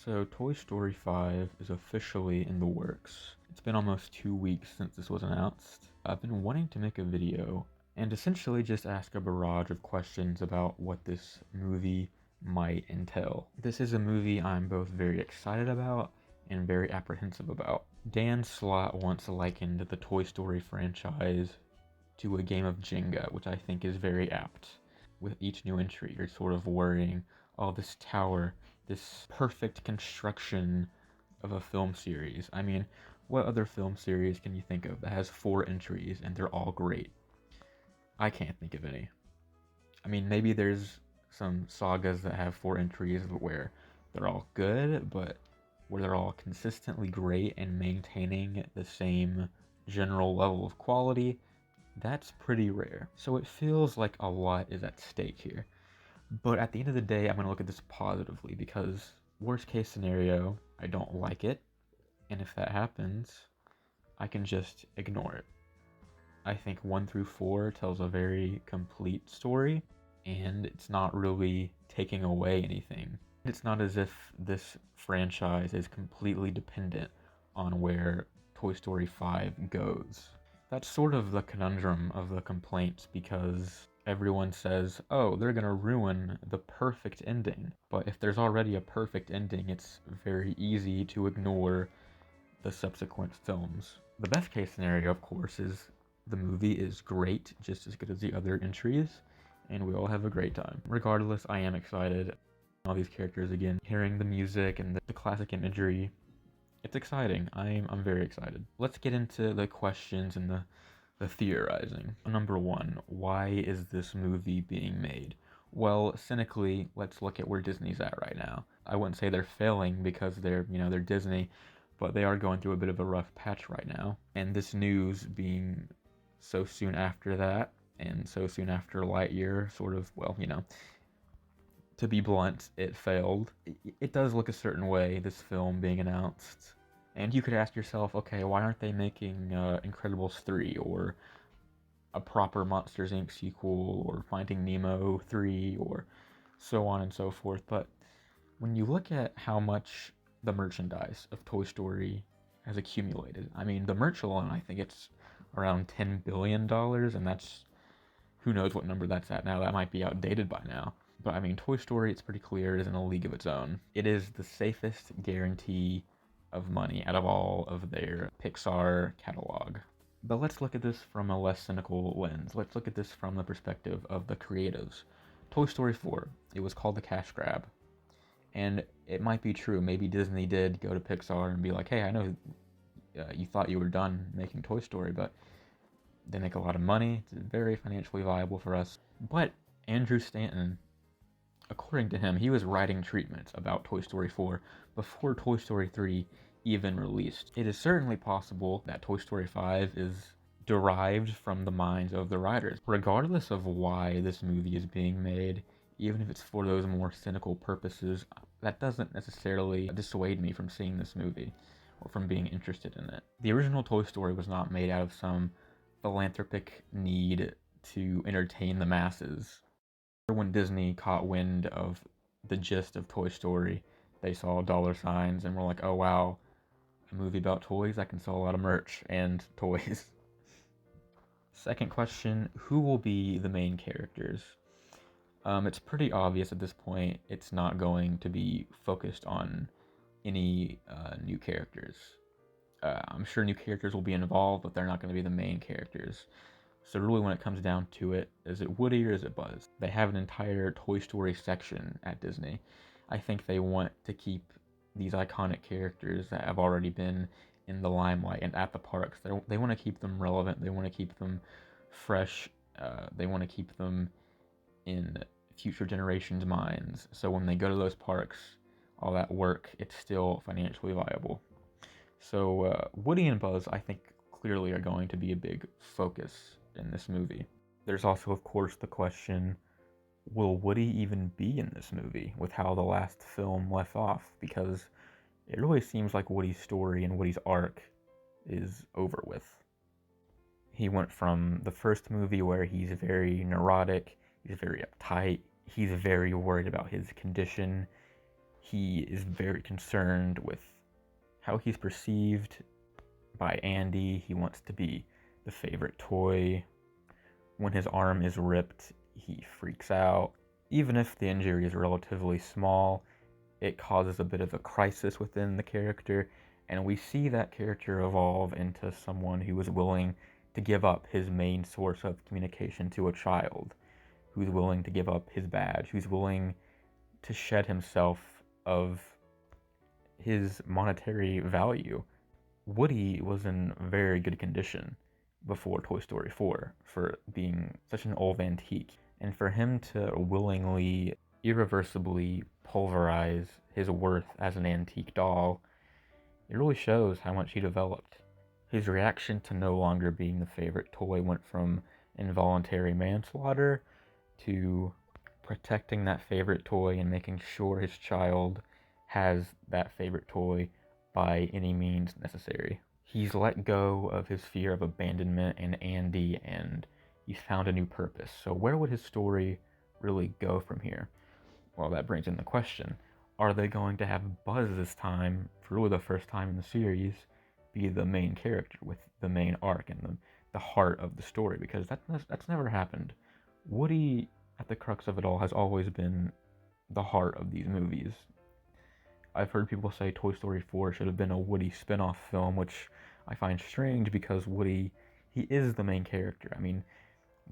So, Toy Story 5 is officially in the works. It's been almost 2 weeks since this was announced. I've been wanting to make a video and essentially just ask a barrage of questions about what this movie might entail. This is a movie I'm both very excited about and very apprehensive about. Dan Slott once likened the Toy Story franchise to a game of Jenga, which I think is very apt. With each new entry, you're sort of worrying, oh, this tower, this perfect construction of a film series. I mean, what other film series can you think of that has 4 entries and they're all great? I can't think of any. I mean, maybe there's some sagas that have 4 entries where they're all good, but where they're all consistently great and maintaining the same general level of quality, that's pretty rare. So it feels like a lot is at stake here. But at the end of the day, I'm going to look at this positively because worst case scenario, I don't like it. And if that happens, I can just ignore it. I think 1 through 4 tells a very complete story, and it's not really taking away anything. It's not as if this franchise is completely dependent on where Toy Story 5 goes. That's sort of the conundrum of the complaints because everyone says, oh, they're gonna ruin the perfect ending. But if there's already a perfect ending, it's very easy to ignore the subsequent films. The best case scenario, of course, is the movie is great, just as good as the other entries, and we all have a great time. Regardless, I am excited. All these characters again, hearing the music and the classic imagery. It's exciting. I'm very excited. Let's get into the questions and the theorizing. Number 1, why is this movie being made? Well, cynically, let's look at where Disney's at right now. I wouldn't say they're failing because they're Disney, but they are going through a bit of a rough patch right now. And this news being so soon after that, and so soon after Lightyear, sort of, to be blunt, it failed. It does look a certain way, this film being announced. And you could ask yourself, okay, why aren't they making Incredibles 3 or a proper Monsters, Inc. sequel or Finding Nemo 3 or so on and so forth? But when you look at how much the merchandise of Toy Story has accumulated, I mean, the merch alone, I think it's around $10 billion, and that's, who knows what number that's at now. That might be outdated by now. But I mean, Toy Story, it's pretty clear, is in a league of its own. It is the safest guarantee of money out of all of their Pixar catalog. But let's look at this from a less cynical lens. Let's look at this from the perspective of the creatives. Toy Story 4, it was called the cash grab. And it might be true, maybe Disney did go to Pixar and be like, hey, I know you thought you were done making Toy Story, but they make a lot of money, it's very financially viable for us. But Andrew Stanton, according to him, he was writing treatments about Toy Story 4 before Toy Story 3 even released. It is certainly possible that Toy Story 5 is derived from the minds of the writers. Regardless of why this movie is being made, even if it's for those more cynical purposes, that doesn't necessarily dissuade me from seeing this movie or from being interested in it. The original Toy Story was not made out of some philanthropic need to entertain the masses. When Disney caught wind of the gist of Toy Story, they saw dollar signs and were like, oh wow, a movie about toys, that can sell a lot of merch and toys. Second question, who will be the main characters? It's pretty obvious at this point it's not going to be focused on any new characters. I'm sure new characters will be involved, but they're not going to be the main characters. So really when it comes down to it, is it Woody or is it Buzz? They have an entire Toy Story section at Disney. I think they want to keep these iconic characters that have already been in the limelight and at the parks. They want to keep them relevant. They want to keep them fresh. They want to keep them in future generations' minds. So when they go to those parks, all that work, it's still financially viable. So Woody and Buzz, I think, clearly are going to be a big focus in this movie. There's also, of course, the question, will Woody even be in this movie with how the last film left off? Because it really seems like Woody's story and Woody's arc is over with. He went from the first movie where he's very neurotic, he's very uptight, he's very worried about his condition, He is very concerned with how he's perceived by Andy. He wants to be the favorite toy. When his arm is ripped, he freaks out. Even if the injury is relatively small, it causes a bit of a crisis within the character, and we see that character evolve into someone who is willing to give up his main source of communication to a child, who's willing to give up his badge, who's willing to shed himself of his monetary value. Woody was in very good condition before Toy Story 4 for being such an old antique, and for him to willingly, irreversibly pulverize his worth as an antique doll, it really shows how much he developed. His reaction to no longer being the favorite toy went from involuntary manslaughter to protecting that favorite toy and making sure his child has that favorite toy by any means necessary. He's let go of his fear of abandonment and Andy, and he's found a new purpose. So where would his story really go from here? Well, that brings in the question, are they going to have Buzz this time, for really the first time in the series, be the main character with the main arc and the heart of the story? Because that's never happened. Woody, at the crux of it all, has always been the heart of these movies. I've heard people say Toy Story 4 should have been a Woody spin-off film, which I find strange because Woody, he is the main character. I mean,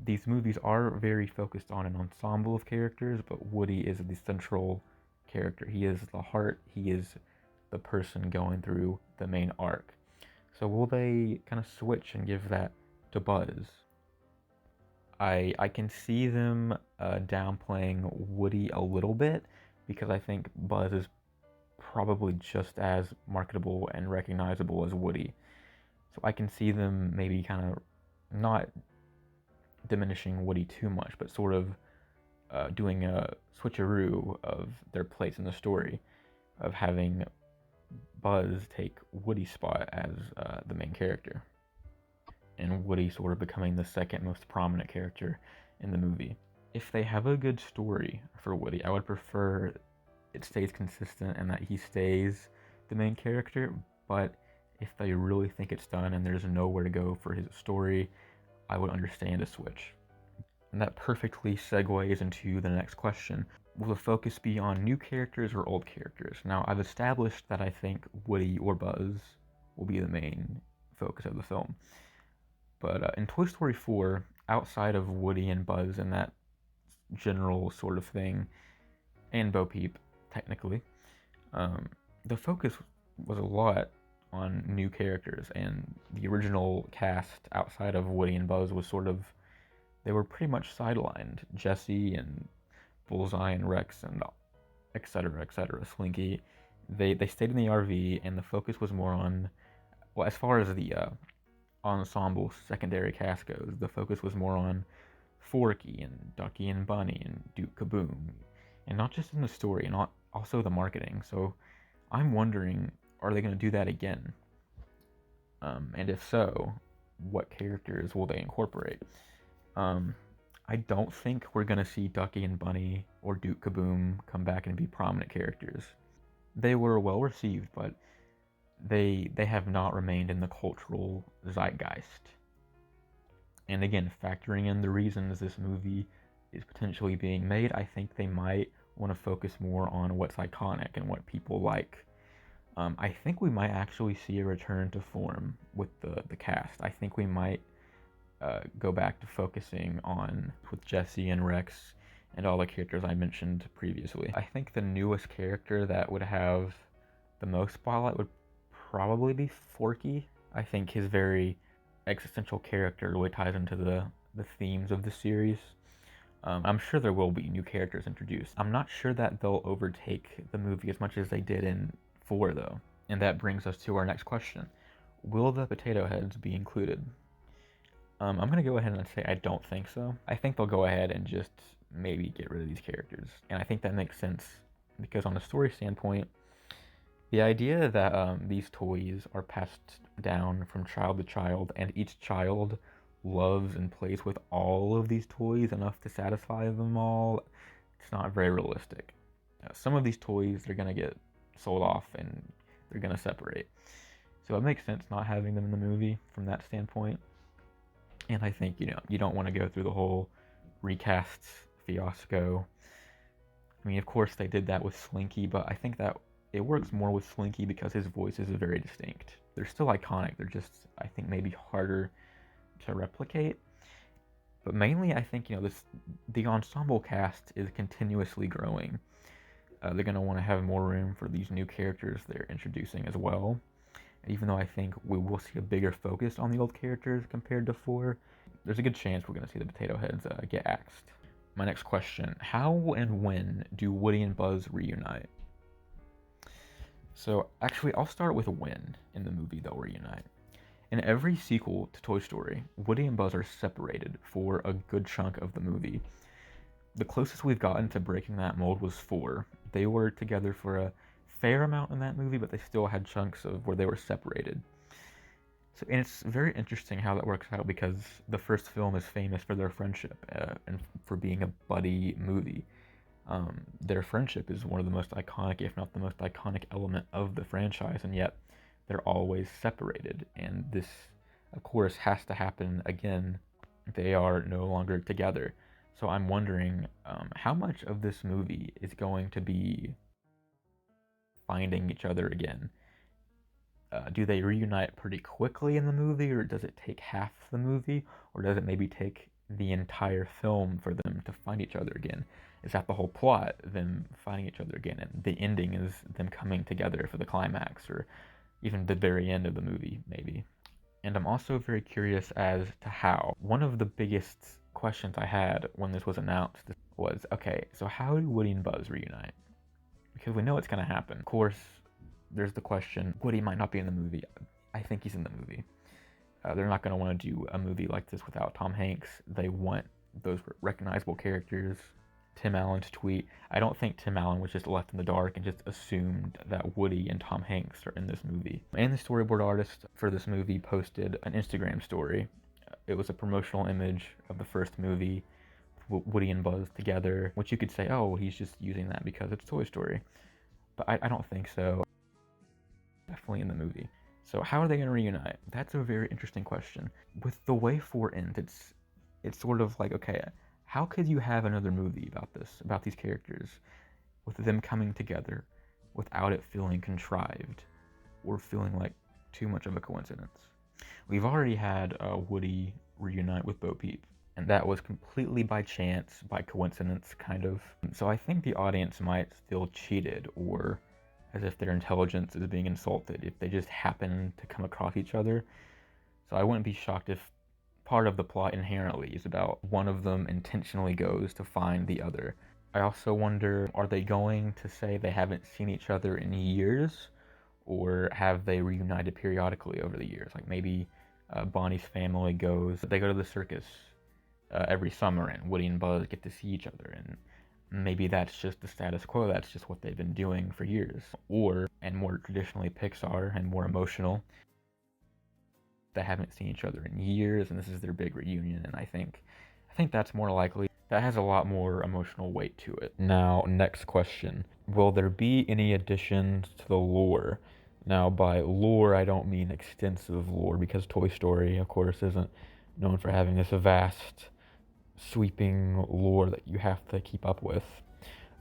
these movies are very focused on an ensemble of characters, but Woody is the central character. He is the heart. He is the person going through the main arc. So will they kind of switch and give that to Buzz? I can see them downplaying Woody a little bit because I think Buzz is probably just as marketable and recognizable as Woody. So I can see them maybe kind of not diminishing Woody too much, but sort of doing a switcheroo of their place in the story, of having Buzz take Woody's spot as the main character, and Woody sort of becoming the second most prominent character in the movie. If they have a good story for Woody, I would prefer it stays consistent and that he stays the main character, but if they really think it's done and there's nowhere to go for his story, I would understand a switch. And that perfectly segues into the next question. Will the focus be on new characters or old characters? Now, I've established that I think Woody or Buzz will be the main focus of the film. But in Toy Story 4, outside of Woody and Buzz and that general sort of thing, and Bo Peep, technically, the focus was a lot on new characters, and the original cast outside of Woody and Buzz was sort of, they were pretty much sidelined. Jesse and Bullseye and Rex and etc., Slinky, they stayed in the RV, and the focus was more on, well, as far as the ensemble secondary cast goes, the focus was more on Forky and Ducky and Bunny and Duke Kaboom, and not just in the story, and also the marketing. So I'm wondering, are they going to do that again? And if so, what characters will they incorporate? I don't think we're going to see Ducky and Bunny or Duke Kaboom come back and be prominent characters. They were well received, but they have not remained in the cultural zeitgeist. And again, factoring in the reasons this movie is potentially being made, I think they might want to focus more on what's iconic and what people like. I think we might actually see a return to form with the cast. I think we might go back to focusing on with Jesse and Rex and all the characters I mentioned previously. I think the newest character that would have the most spotlight would probably be Forky. I think his very existential character really ties into the themes of the series. I'm sure there will be new characters introduced. I'm not sure that they'll overtake the movie as much as they did in 4, though. And that brings us to our next question. Will the potato heads be included? I'm going to go ahead and say I don't think so. I think they'll go ahead and just maybe get rid of these characters. And I think that makes sense because on a story standpoint, the idea that these toys are passed down from child to child and each child loves and plays with all of these toys enough to satisfy them all, it's not very realistic. Some of these toys, they're going to get sold off and they're going to separate. So it makes sense not having them in the movie from that standpoint. And I think, you don't want to go through the whole recast fiasco. I mean, of course they did that with Slinky, but I think that it works more with Slinky because his voice is very distinct. They're still iconic. They're just, I think, maybe harder to replicate. But mainly, I think, the ensemble cast is continuously growing. They're going to want to have more room for these new characters they're introducing as well. Even though I think we will see a bigger focus on the old characters compared to 4, there's a good chance we're going to see the Potato Heads get axed. My next question, how and when do Woody and Buzz reunite? So actually, I'll start with when in the movie they'll reunite. In every sequel to Toy Story, Woody and Buzz are separated for a good chunk of the movie. The closest we've gotten to breaking that mold was 4. They were together for a fair amount in that movie, but they still had chunks of where they were separated. So, and it's very interesting how that works out because the first film is famous for their friendship and for being a buddy movie. Their friendship is one of the most iconic, if not the most iconic element of the franchise, and yet they're always separated. And this, of course, has to happen again. They are no longer together. So I'm wondering how much of this movie is going to be finding each other again. Do they reunite pretty quickly in the movie, or does it take half the movie, or does it maybe take the entire film for them to find each other again? Is that the whole plot, them finding each other again, and the ending is them coming together for the climax, or even the very end of the movie, maybe? And I'm also very curious as to how. One of the biggest questions I had when this was announced was, okay, so how do Woody and Buzz reunite? Because we know it's going to happen. Of course, there's the question, Woody might not be in the movie. I think he's in the movie. They're not going to want to do a movie like this without Tom Hanks. They want those recognizable characters. Tim Allen's tweet, I don't think Tim Allen was just left in the dark and just assumed that Woody and Tom Hanks are in this movie. And the storyboard artist for this movie posted an Instagram story. It was a promotional image of the first movie, Woody and Buzz together, which you could say, oh, he's just using that because it's Toy Story. But I don't think so. Definitely in the movie. So how are they going to reunite? That's a very interesting question. With the way 4 ends, it's sort of like, okay, how could you have another movie about this, about these characters, with them coming together without it feeling contrived or feeling like too much of a coincidence? We've already had Woody reunite with Bo Peep, and that was completely by chance, by coincidence, kind of. So I think the audience might feel cheated, or as if their intelligence is being insulted if they just happen to come across each other. So I wouldn't be shocked if part of the plot inherently is about one of them intentionally goes to find the other. I also wonder, are they going to say they haven't seen each other in years, or have they reunited periodically over the years? Like maybe Bonnie's family they go to the circus every summer, and Woody and Buzz get to see each other, and maybe that's just the status quo, that's just what they've been doing for years. Or, and more traditionally Pixar and more emotional, they haven't seen each other in years and this is their big reunion, and I think that's more likely. That has a lot more emotional weight to it. Now, next question. Will there be any additions to the lore? Now, by lore, I don't mean extensive lore, because Toy Story, of course, isn't known for having this vast, sweeping lore that you have to keep up with,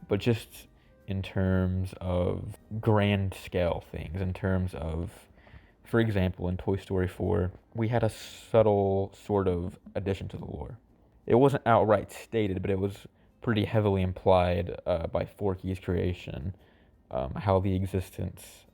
but just in terms of grand scale things, in terms of, for example, in Toy Story 4, we had a subtle sort of addition to the lore. It wasn't outright stated, but it was pretty heavily implied by Forky's creation, how the existence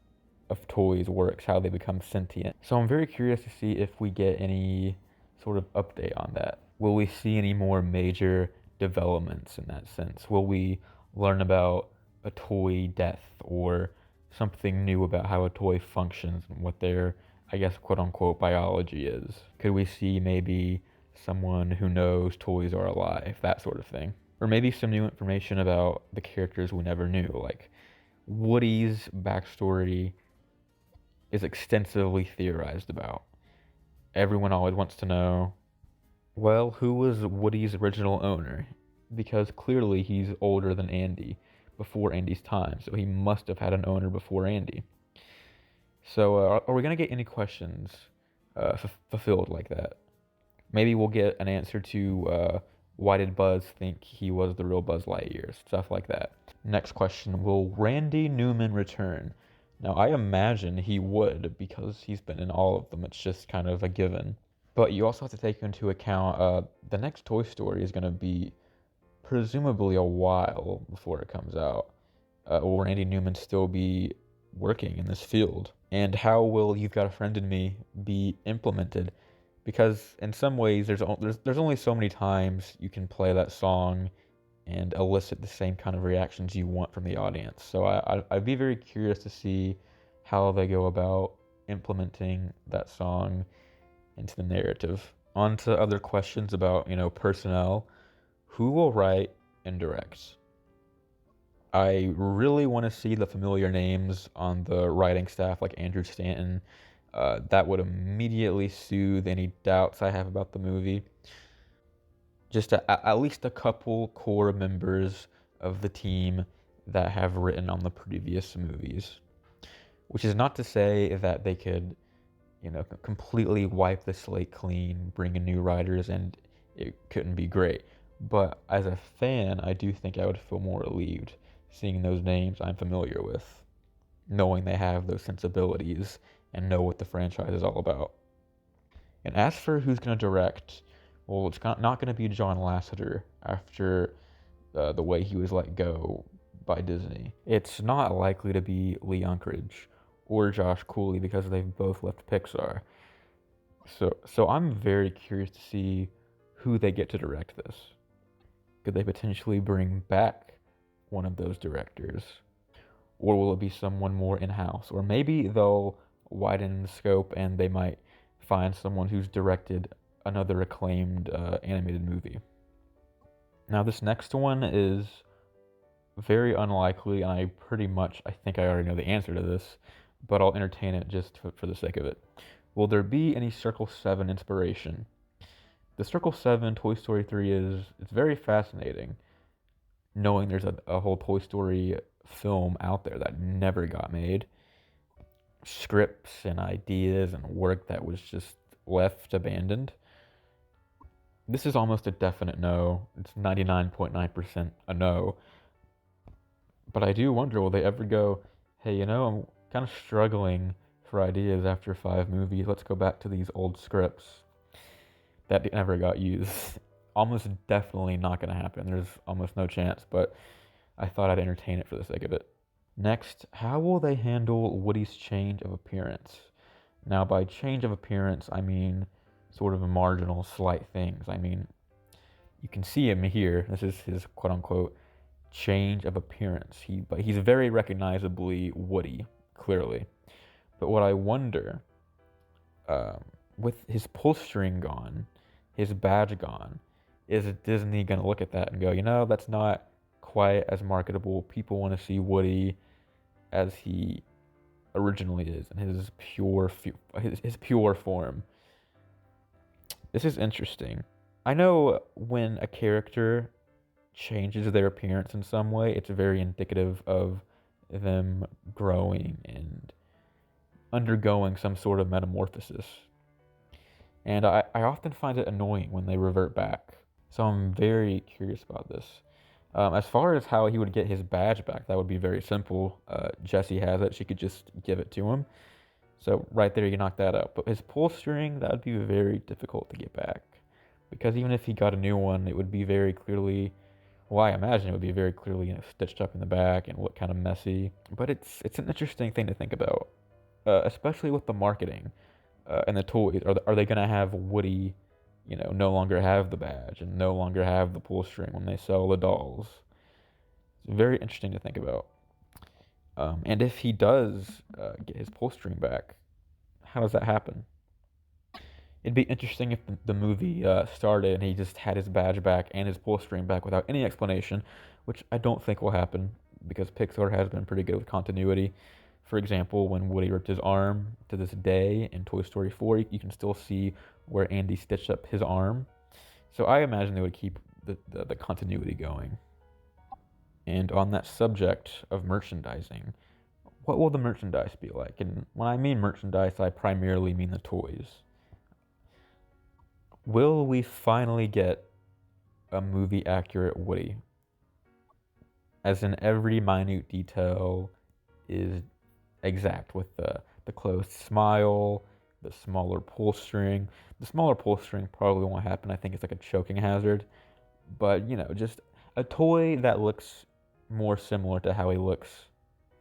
of toys works, how they become sentient. So I'm very curious to see if we get any sort of update on that. Will we see any more major developments in that sense? Will we learn about a toy death, or something new about how a toy functions and what their, I guess, quote-unquote biology is? Could we see maybe someone who knows toys are alive, that sort of thing? Or maybe some new information about the characters we never knew, like Woody's backstory is extensively theorized about. Everyone always wants to know, well, who was Woody's original owner? Because clearly he's older than Andy. before Andy's time, so he must have had an owner before Andy. So, are we gonna get any questions fulfilled like that? Maybe we'll get an answer to why did Buzz think he was the real Buzz Lightyear? Stuff like that. Next question, will Randy Newman return? Now, I imagine he would because he's been in all of them. It's just kind of a given. But you also have to take into account the next Toy Story is going to be presumably a while before it comes out. Will Randy Newman still be working in this field? And how will You've Got a Friend in Me be implemented? Because in some ways, there's only so many times you can play that song and elicit the same kind of reactions you want from the audience. So I'd be very curious to see how they go about implementing that song into the narrative. On to other questions about, personnel. Who will write and direct? I really want to see the familiar names on the writing staff, like Andrew Stanton. That would immediately soothe any doubts I have about the movie. Just at least a couple core members of the team that have written on the previous movies. Which is not to say that they could, completely wipe the slate clean, bring in new writers, and it couldn't be great. But as a fan, I do think I would feel more relieved seeing those names I'm familiar with, knowing they have those sensibilities and know what the franchise is all about. And as for who's going to direct, well, it's not going to be John Lasseter after the way he was let go by Disney. It's not likely to be Lee Unkrich or Josh Cooley because they've both left Pixar. So I'm very curious to see who they get to direct this. Could they potentially bring back one of those directors? Or will it be someone more in-house? Or maybe they'll widen the scope and they might find someone who's directed another acclaimed animated movie. Now this next one is very unlikely, and I think I already know the answer to this, but I'll entertain it just for the sake of it. Will there be any Circle 7 inspiration? The Circle 7 Toy Story 3 it's very fascinating, knowing there's a whole Toy Story film out there that never got made. Scripts and ideas and work that was just left abandoned. This is almost a definite no. It's 99.9% a no. But I do wonder, will they ever go, hey, I'm kind of struggling for ideas after 5 movies. Let's go back to these old scripts that never got used. Almost definitely not going to happen. There's almost no chance, but I thought I'd entertain it for the sake of it. Next, how will they handle Woody's change of appearance? Now, by change of appearance, I mean sort of marginal, slight things. I mean, you can see him here. This is his quote-unquote change of appearance. But he's very recognizably Woody, clearly. But what I wonder, with his pull string gone, his badge gone, is Disney going to look at that and go, that's not quite as marketable. People want to see Woody as he originally is in his pure form. This is interesting. I know when a character changes their appearance in some way, it's very indicative of them growing and undergoing some sort of metamorphosis. And I often find it annoying when they revert back. So I'm very curious about this. As far as how he would get his badge back, that would be very simple. Jessie has it. She could just give it to him. So right there, you knock that out. But his pull string, that would be very difficult to get back. Because even if he got a new one, it would be very clearly, I imagine it would be very clearly stitched up in the back and look kind of messy. But it's an interesting thing to think about, especially with the marketing and the toys. Are they going to have Woody, no longer have the badge and no longer have the pull string when they sell the dolls? It's very interesting to think about. And if he does get his pull string back, how does that happen? It'd be interesting if the movie started and he just had his badge back and his pull string back without any explanation, which I don't think will happen because Pixar has been pretty good with continuity. For example, when Woody ripped his arm, to this day in Toy Story 4, you can still see where Andy stitched up his arm. So I imagine they would keep the continuity going. And on that subject of merchandising, what will the merchandise be like? And when I mean merchandise, I primarily mean the toys. Will we finally get a movie accurate Woody? As in every minute detail is exact with the closed smile, the smaller pull string. The smaller pull string probably won't happen. I think it's like a choking hazard. But, just a toy that looks more similar to how he looks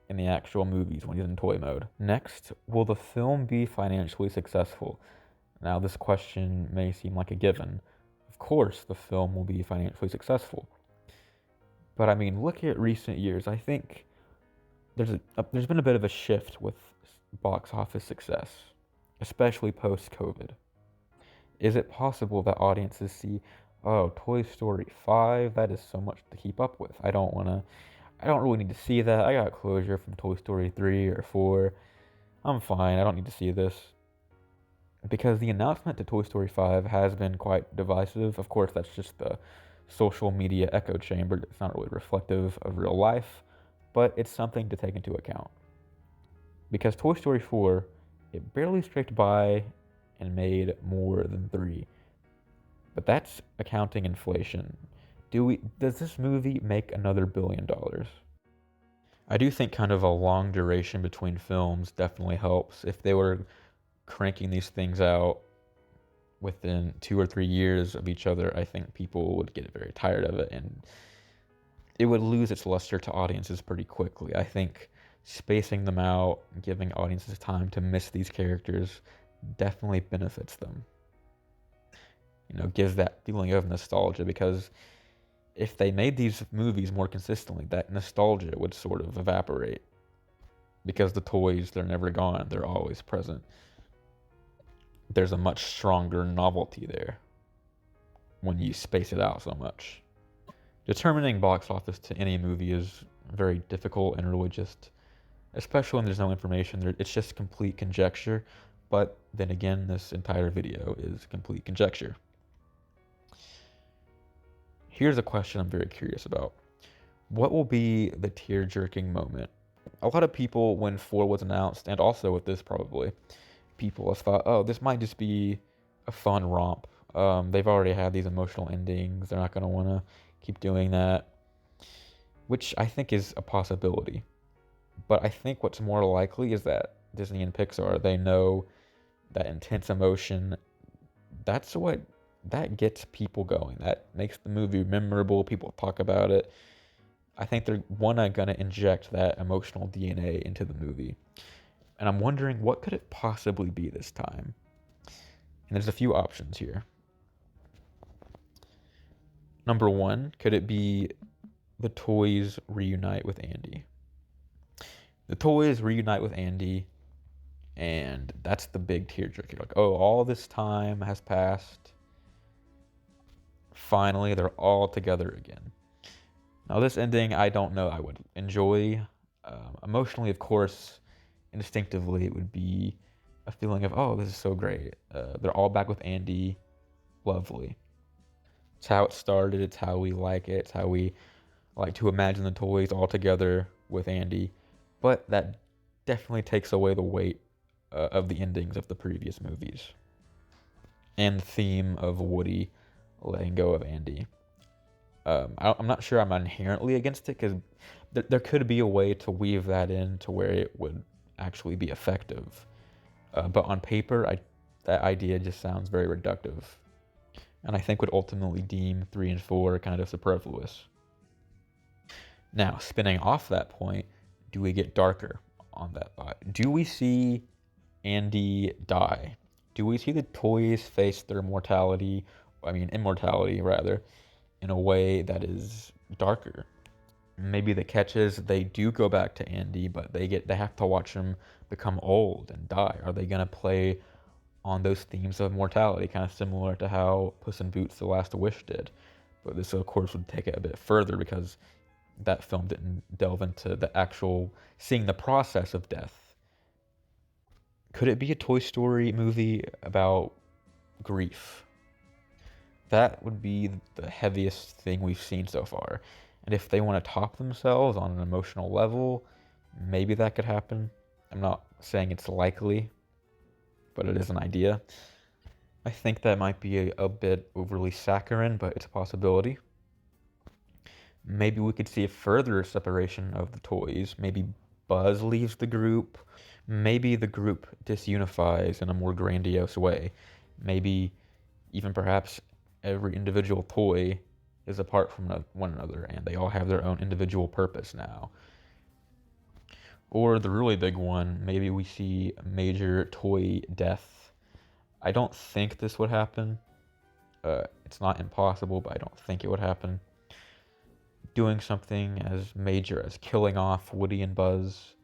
in the actual movies when he's in toy mode. Next, will the film be financially successful? Now, this question may seem like a given. Of course, the film will be financially successful. But I mean, look at recent years. I think there's been a bit of a shift with box office success, especially post-COVID. Is it possible that audiences see, oh, Toy Story 5, that is so much to keep up with. I don't really need to see that. I got closure from Toy Story 3 or 4. I'm fine. I don't need to see this. Because the announcement to Toy Story 5 has been quite divisive. Of course, that's just the social media echo chamber. It's not really reflective of real life, but it's something to take into account. Because Toy Story 4, it barely scraped by and made more than 3. But that's accounting inflation. Does this movie make another $1 billion? I do think kind of a long duration between films definitely helps. If they were cranking these things out within 2 or 3 years of each other, I think people would get very tired of it and it would lose its luster to audiences pretty quickly. I think spacing them out, giving audiences time to miss these characters definitely benefits them. Gives that feeling of nostalgia, because if they made these movies more consistently, that nostalgia would sort of evaporate. Because the toys, they're never gone, they're always present. There's a much stronger novelty there when you space it out so much. Determining box office to any movie is very difficult and really just, especially when there's no information, it's just complete conjecture. But then again, this entire video is complete conjecture. Here's a question I'm very curious about. What will be the tear-jerking moment? A lot of people, when 4 was announced, and also with this probably, people have thought, oh, this might just be a fun romp. They've already had these emotional endings. They're not going to want to keep doing that, which I think is a possibility. But I think what's more likely is that Disney and Pixar, they know that intense emotion, that gets people going. That makes the movie memorable. People talk about it. I think they're gonna inject that emotional DNA into the movie. And I'm wondering, what could it possibly be this time? And there's a few options here. Number 1, could it be the toys reunite with Andy? The toys reunite with Andy, and that's the big tearjerker. Like, oh, all this time has passed. Finally, they're all together again. Now, this ending, I don't know I would enjoy. Emotionally, of course, instinctively, it would be a feeling of, oh, this is so great. They're all back with Andy. Lovely. It's how it started. It's how we like it. It's how we like to imagine the toys all together with Andy. But that definitely takes away the weight of the endings of the previous movies and the theme of Woody letting go of Andy. I'm not sure I'm inherently against it, because there could be a way to weave that in to where it would actually be effective. But on paper, that idea just sounds very reductive, and I think would ultimately deem 3 and 4 kind of superfluous. Now, spinning off that point, do we get darker on that thought? Do we see Andy die? Do we see the toys face their immortality rather, in a way that is darker? Maybe the catch is they do go back to Andy, but they have to watch him become old and die. Are they gonna play on those themes of mortality, kind of similar to how Puss in Boots: The Last Wish did? But this, of course, would take it a bit further, because that film didn't delve into the actual seeing the process of death. Could it be a Toy Story movie about grief? That would be the heaviest thing we've seen so far. And if they want to top themselves on an emotional level, maybe that could happen. I'm not saying it's likely, but it is an idea. I think that might be a bit overly saccharine, but it's a possibility. Maybe we could see a further separation of the toys. Maybe Buzz leaves the group. Maybe the group disunifies in a more grandiose way. Maybe even perhaps every individual toy is apart from one another and they all have their own individual purpose now. Or the really big one, maybe we see a major toy death. I don't think this would happen. It's not impossible, but I don't think it would happen. Doing something as major as killing off Woody and Buzz,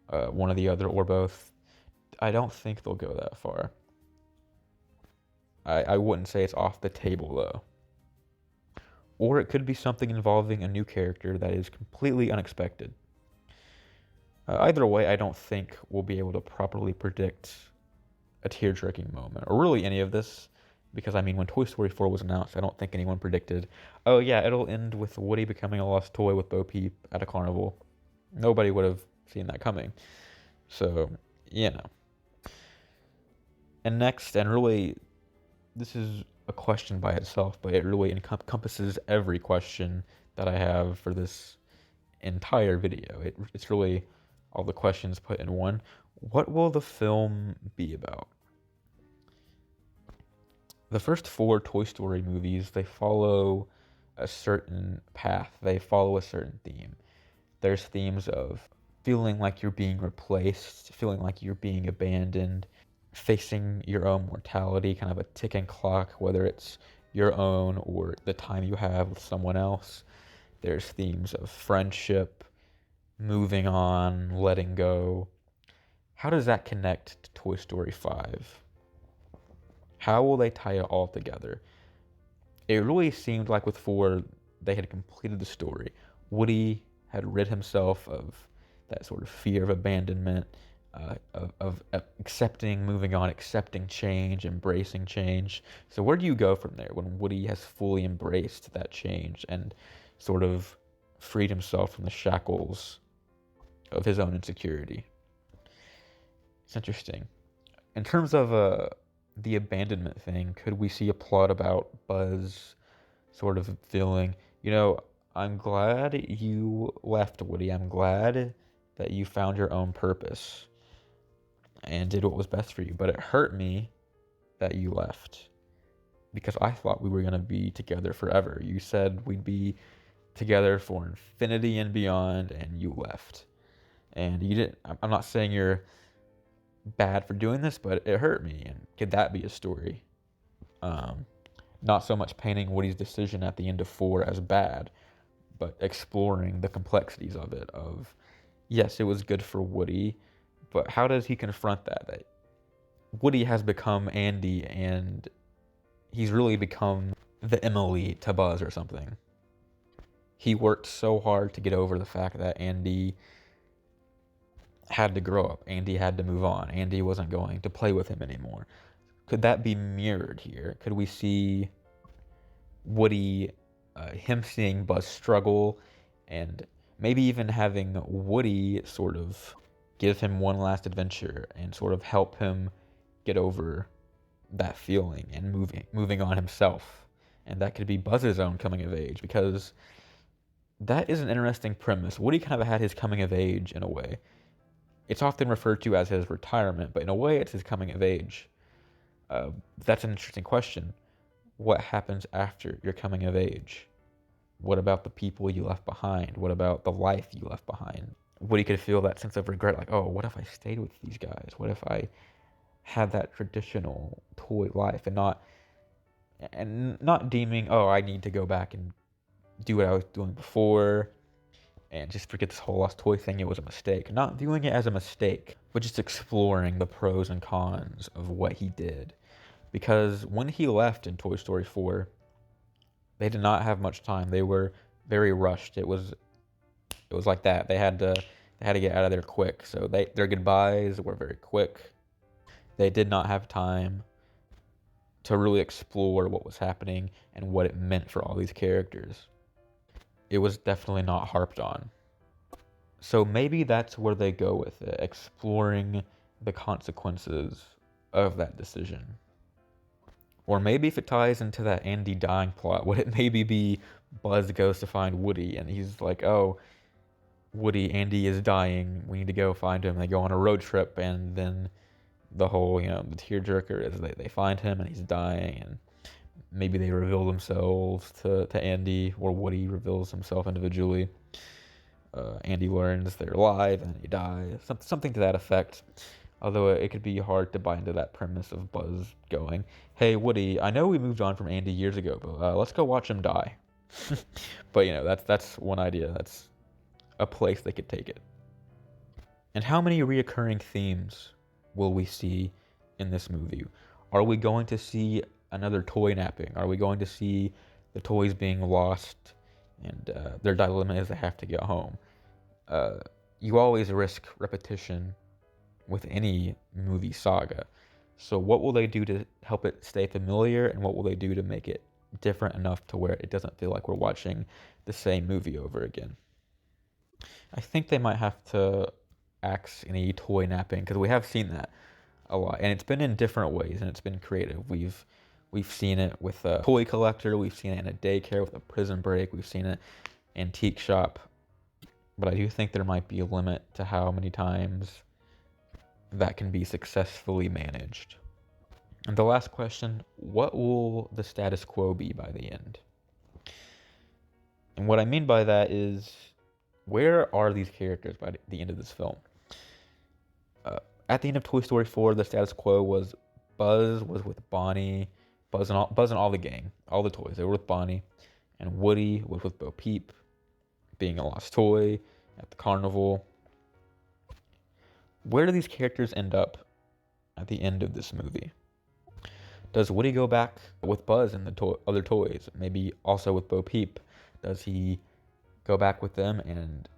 one or the other, or both. I don't think they'll go that far. I wouldn't say it's off the table, though. Or it could be something involving a new character that is completely unexpected. Either way, I don't think we'll be able to properly predict a tear-jerking moment, or really any of this, because I mean, when Toy Story 4 was announced, I don't think anyone predicted, oh yeah, it'll end with Woody becoming a lost toy with Bo Peep at a carnival. Nobody would have seen that coming. So, you know. And next, and really, this is a question by itself, but it really encompasses every question that I have for this entire video. It's really all the questions put in one. What will the film be about? The first 4 Toy Story movies, they follow a certain path. They follow a certain theme. There's themes of feeling like you're being replaced, feeling like you're being abandoned, facing your own mortality, kind of a ticking clock, whether it's your own or the time you have with someone else. There's themes of friendship, moving on, letting go. How does that connect to Toy Story 5? How will they tie it all together? It really seemed like with 4, they had completed the story. Woody had rid himself of that sort of fear of abandonment, of accepting, moving on, accepting change, embracing change. So where do you go from there when Woody has fully embraced that change and sort of freed himself from the shackles of his own insecurity? It's interesting. In terms of the abandonment thing, could we see a plot about Buzz sort of feeling, I'm glad you left, Woody. I'm glad that you found your own purpose and did what was best for you. But it hurt me that you left because I thought we were going to be together forever. You said we'd be together for infinity and beyond, and you left. And you didn't. I'm not saying you're bad for doing this, but it hurt me. And could that be a story? Not so much painting Woody's decision at the end of 4 as bad, but exploring the complexities of it. Of, yes, it was good for Woody, but how does he confront that Woody has become Andy, and he's really become the Emily to Buzz or something. He worked so hard to get over the fact that Andy had to grow up. Andy had to move on. Andy wasn't going to play with him anymore. Could that be mirrored here? Could we see Woody, him seeing Buzz struggle, and maybe even having Woody sort of give him one last adventure and sort of help him get over that feeling and moving on himself? And that could be Buzz's own coming of age, because that is an interesting premise. Woody kind of had his coming of age in a way. It's often referred to as his retirement, but in a way it's his coming of age. That's an interesting question. What happens after your coming of age? What about the people you left behind? What about the life you left behind? Woody could feel that sense of regret, like, oh, what if I stayed with these guys? What if I had that traditional toy life and not deeming, oh, I need to go back and do what I was doing before and just forget this whole lost toy thing. It was a mistake. Not viewing it as a mistake, but just exploring the pros and cons of what he did. Because when he left in Toy Story 4, they did not have much time. They were very rushed. It was like that. They had to get out of there quick. So their goodbyes were very quick. They did not have time to really explore what was happening and what it meant for all these characters. it was definitely not harped on. So maybe that's where they go with it, exploring the consequences of that decision. Or maybe if it ties into that Andy dying plot, would it maybe be Buzz goes to find Woody and he's like, oh, Woody, Andy is dying. We need to go find him. They go on a road trip, and then the whole, the tearjerker is they find him and he's dying, and maybe they reveal themselves to Andy, or Woody reveals himself individually. Andy learns they're alive and he dies. Something to that effect. Although it could be hard to buy into that premise of Buzz going, hey, Woody, I know we moved on from Andy years ago, but let's go watch him die. But, that's one idea. That's a place they could take it. And how many reoccurring themes will we see in this movie? Are we going to see another toy napping? Are we going to see the toys being lost and their dilemma is they have to get home? You always risk repetition with any movie saga. So what will they do to help it stay familiar, and what will they do to make it different enough to where it doesn't feel like we're watching the same movie over again? I think they might have to axe any toy napping, because we have seen that a lot, and it's been in different ways, and it's been creative. We've seen it with a toy collector, we've seen it in a daycare with a prison break, we've seen it antique shop, but I do think there might be a limit to how many times that can be successfully managed. And the last question, what will the status quo be by the end? And what I mean by that is, where are these characters by the end of this film? At the end of Toy Story 4, the status quo was Buzz was with Bonnie, Buzz and all the gang, all the toys. They were with Bonnie, and Woody was with Bo Peep, being a lost toy at the carnival. Where do these characters end up at the end of this movie? Does Woody go back with Buzz and the other toys? Maybe also with Bo Peep? Does he go back with them and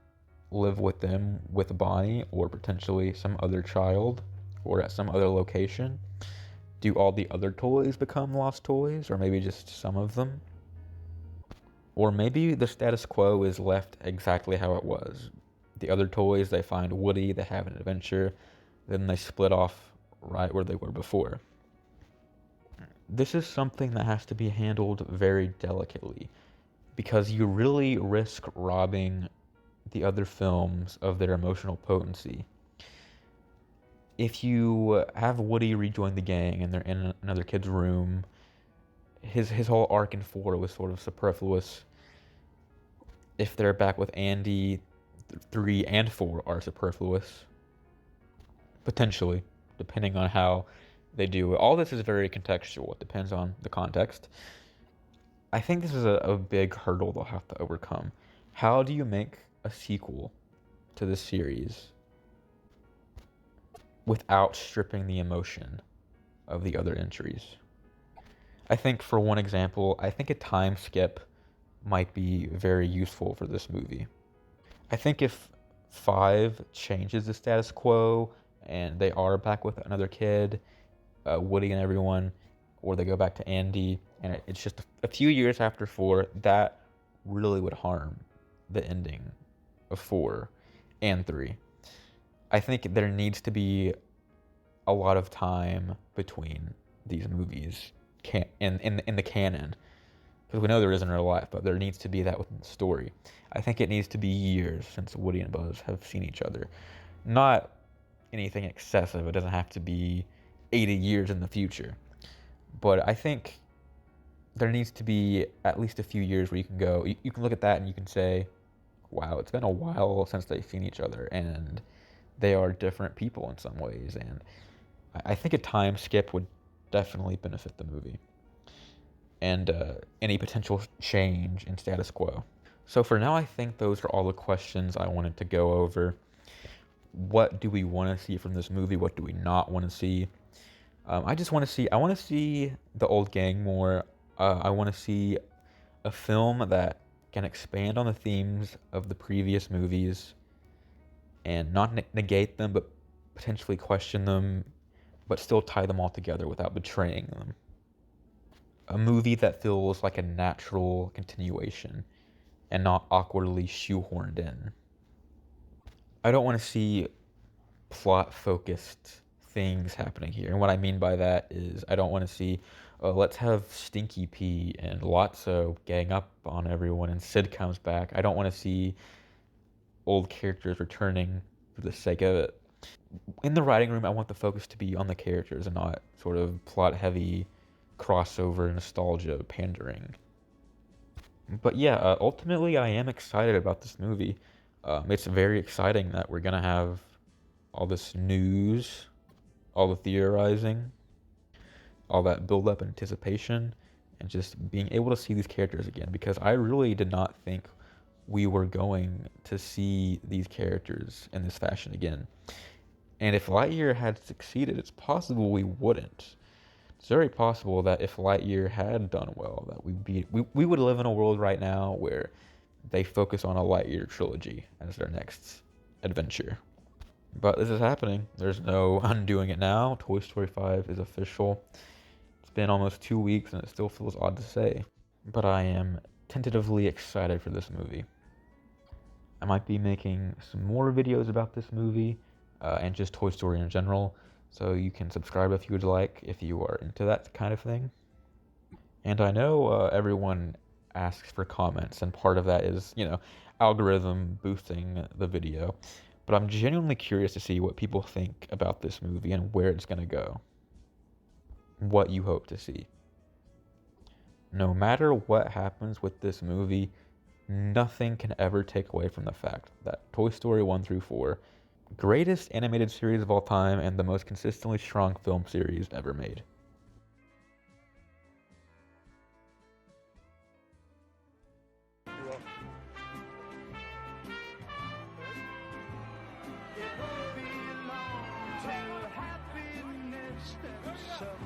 live with them with Bonnie, or potentially some other child, or at some other location? Do all the other toys become lost toys, or maybe just some of them? Or maybe the status quo is left exactly how it was. The other toys, they find Woody, they have an adventure, then they split off right where they were before. This is something that has to be handled very delicately, because you really risk robbing the other films of their emotional potency. If you have Woody rejoin the gang and they're in another kid's room, his whole arc in 4 was sort of superfluous. If they're back with Andy, 3 and 4 are superfluous. Potentially, depending on how they do it. All this is very contextual. It depends on the context. I think this is a big hurdle they'll have to overcome. How do you make a sequel to this series without stripping the emotion of the other entries? I think, for one example, I think a time skip might be very useful for this movie. I think if 5 changes the status quo and they are back with another kid, Woody and everyone, or they go back to Andy, and it's just a few years after 4, that really would harm the ending of 4 and 3. I think there needs to be a lot of time between these movies in the canon, because we know there is in real life, but there needs to be that within the story. I think it needs to be years since Woody and Buzz have seen each other. Not anything excessive. It doesn't have to be 80 years in the future. But I think there needs to be at least a few years where you can go, you can look at that and you can say, wow, it's been a while since they've seen each other, and they are different people in some ways. And I think a time skip would definitely benefit the movie, and any potential change in status quo. So for now, I think those are all the questions I wanted to go over. What do we want to see from this movie? What do we not want to see? I want to see the old gang more. I want to see a film that can expand on the themes of the previous movies and not negate them, but potentially question them, but still tie them all together without betraying them. A movie that feels like a natural continuation and not awkwardly shoehorned in. I don't want to see plot-focused things happening here. And what I mean by that is I don't want to see, let's have Stinky P and Lotso gang up on everyone and Sid comes back. I don't want to see old characters returning for the sake of it. In the writing room, I want the focus to be on the characters and not sort of plot-heavy crossover nostalgia pandering. But yeah, ultimately, I am excited about this movie. It's very exciting that we're gonna have all this news, all the theorizing, all that build up anticipation, and just being able to see these characters again, because I really did not think we were going to see these characters in this fashion again. And if Lightyear had succeeded, it's possible we wouldn't. It's very possible that if Lightyear had done well, that we would live in a world right now where they focus on a Lightyear trilogy as their next adventure. But this is happening. There's no undoing it now. Toy Story 5 is official. It's been almost 2 weeks and it still feels odd to say. But I am tentatively excited for this movie. I might be making some more videos about this movie and just Toy Story in general. So you can subscribe if you would like, if you are into that kind of thing. And I know everyone asks for comments, and part of that is, algorithm boosting the video. But I'm genuinely curious to see what people think about this movie and where it's going to go. What you hope to see. No matter what happens with this movie, nothing can ever take away from the fact that Toy Story 1 through 4, greatest animated series of all time and the most consistently strong film series ever made. It won't be long till happiness steps up.